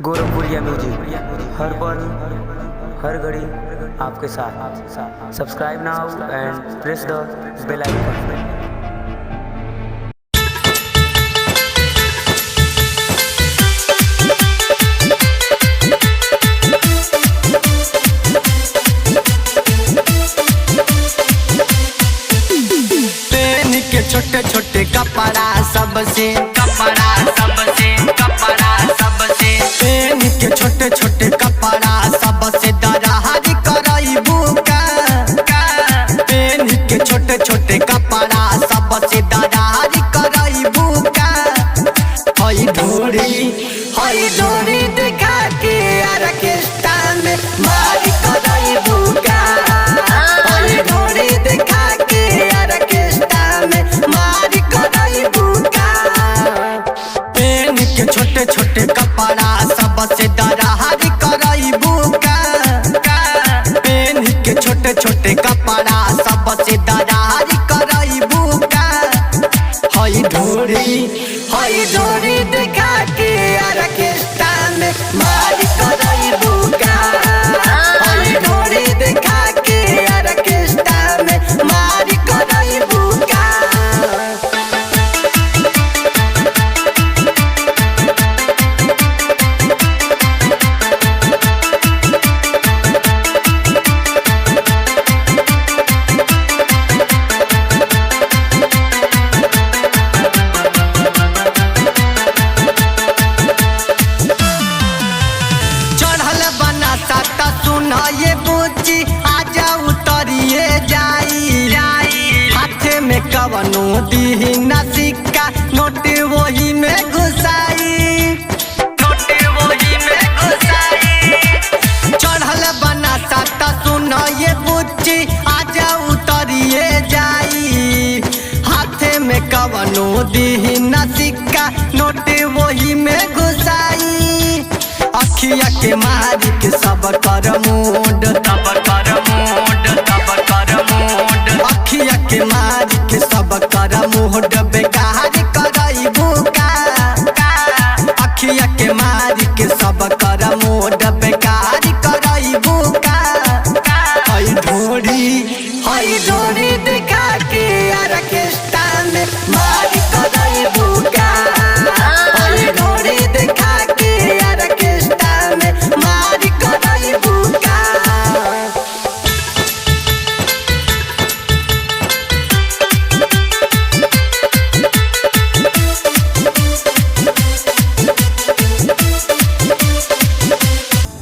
गोरखपुरिया music हर पल हर घड़ी आपके साथ। Subscribe now and press the bell icon. छोटे छोटे कपड़ा सबसे पेन के छोटे छोटे कपड़ा सबसे दरारी करइबू का पेन के छोटे छोटे कपड़ा सबसे दरारी करइबू का हई ढोरी दिखा के ऑर्केस्ट्रा में मारी करइबू का हई ढोरी दिखा के ऑर्केस्ट्रा में मारी करइबू का पेन के छोटे छोटे कपड़ा सबसे दरारी करइबू का पेन के छोटे छोटे कपड़ा सबसे दरारी करइबू का हई ढोरी दिखा के ऑर्केस्ट्रा में मारी करइबू का हई ढोरी दिखा के ऑर्केस्ट्रा में मारी करइबू का। ये बूची आजा उतरिए जाई हाथे में कवनो दी न सिक्का नोट वही में घुसाई चढ़ल बना सकता सुन ये बूची आजा उतरिए जाई हाथे में कवनो दी न सिक्का नोट वही में घुसाई अखिया के मारी के सब कर मूड अखिया के मारी के सब कर मूड